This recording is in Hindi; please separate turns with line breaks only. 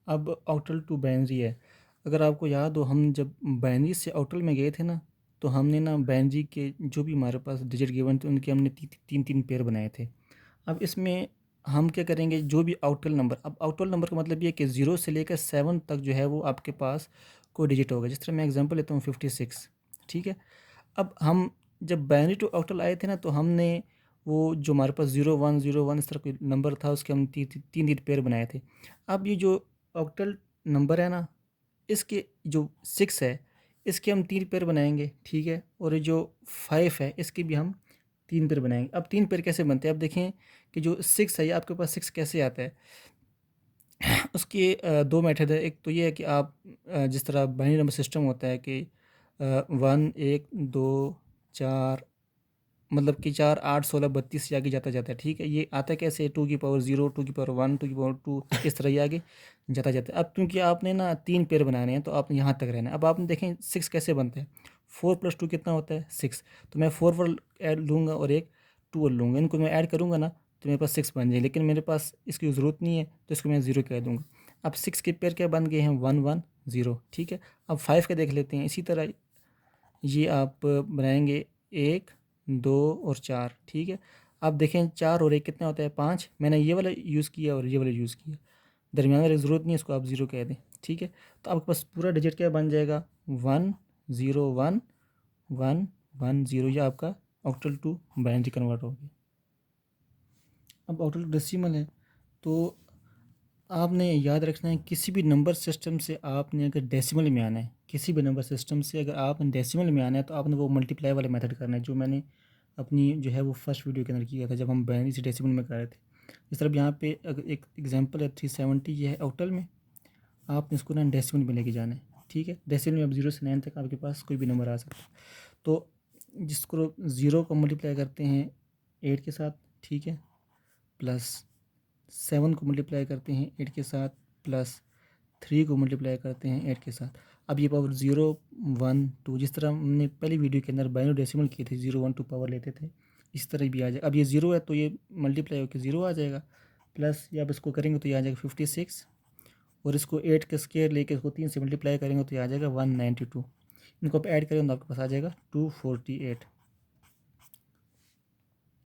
अब ऑक्टल टू बाइनरी है। अगर आपको याद हो, हम जब बाइनरी से ऑक्टल में गए थे ना, तो हमने ना बाइनरी के जो भी हमारे पास डिजिट गिवन थे उनके हमने तीन तीन पेयर बनाए थे। अब इसमें हम क्या करेंगे, जो भी ऑक्टल नंबर, अब ऑक्टल नंबर का मतलब ये है कि 0 से लेकर 7 तक जो है वो आपके पास कोई डिजिट होगा। जिस तरह मैं एग्जांपल लेता हूँ 56, ठीक है। अब हम जब बाइनरी टू ऑक्टल आए थे ना, तो हमने वो जो हमारे पास 0101 इस तरह कोई नंबर था, उसके हम तीन तीन पेयर बनाए थे। अब ये जो ऑक्टल नंबर है ना, इसके जो 6 है, इसके हम 3 पेयर बनाएंगे, ठीक है। और ये जो 5 है, इसके भी हम 3 पेयर बनाएंगे। अब 3 पेयर कैसे बनते हैं, अब देखें कि जो 6 है, ये आपके पास 6 कैसे आता है। उसके 2 मेथड है। एक तो ये है कि आप जिस तरह बाइनरी नंबर सिस्टम होता है कि 1 1 2 4, मतलब कि 4 8 16 32 से आगे जाता जाता है, ठीक है। ये आता है कैसे, 2 की पावर 0, 2 की पावर 1, 2 की पावर 2, इस तरह ये आगे जाता जाता है। अब क्योंकि आपने ना 3 पेयर बनाने हैं, तो आपने यहाँ तक रहना है। अब आपने देखें 6 कैसे बनते हैं, 4 + 2 कितना होता है 6। तो मैं 4 पर ऐड लूँगा और एक 2 और लूँगा, इनको मैं ऐड करूँगा ना, तो मेरे पास 6 बन जाए। लेकिन मेरे पास इसकी ज़रूरत नहीं है, तो इसको मैं 0 कह दूँगा। अब 6 के पेयर क्या बन गए हैं, 1 1 0, ठीक है। अब 5 का देख लेते हैं। इसी तरह ये आप बनाएंगे 1 2 और 4, ठीक है। आप देखें 4 और 1 कितना होता है 5। मैंने ये वाला यूज़ किया और ये वाला यूज़ किया, दरमियान वाली ज़रूरत नहीं है, इसको आप 0 कह दें, ठीक है। तो आपके पास पूरा डिजिट क्या बन जाएगा, 1 0 1 1 1 0। ये आपका ऑक्टल टू बाइनरी कन्वर्ट हो गया। अब ऑक्टल टू डेसिमल है, तो आपने याद रखना है, किसी भी नंबर सिस्टम से आपने अगर डेसिमल में आना है, किसी भी नंबर सिस्टम से अगर आपने डेसिमल में आना है, तो आपने वो मल्टीप्लाई वाला मेथड करना है, जो मैंने अपनी जो है वो फर्स्ट वीडियो के अंदर किया था, जब हम बाइनरी से डेसिमल में कर रहे थे। इस तरह यहाँ पे अगर एक एग्जांपल है 370, ये है ऑक्टल में, आपने इसको ना डेसिमल में लेके जाना है, ठीक है। डेसिमल में अब 0 से 9 तक आपके पास कोई भी नंबर आ सकता है। तो जिसको 0 को मल्टीप्लाई करते हैं 8 के साथ, ठीक है, प्लस 7 को मल्टीप्लाई करते हैं 8 के साथ, प्लस 3 को मल्टीप्लाई करते हैं 8 के साथ। अब ये पावर 0 1 2, जिस तरह हमने पहली वीडियो के अंदर बाइनरी डेसिमल किए थे, 0 1 2 पावर लेते थे, इस तरह भी आ जाएगा। अब ये 0 है, तो ये मल्टीप्लाई होकर 0 आ जाएगा, प्लस ये आप इसको करेंगे तो ये आ जाएगा 56, और इसको 8 का स्केयर लेके इसको 3 से मल्टीप्लाई करेंगे तो ये आ जाएगा 192। इनको आप ऐड करेंगे तो आपके पास आ जाएगा 248।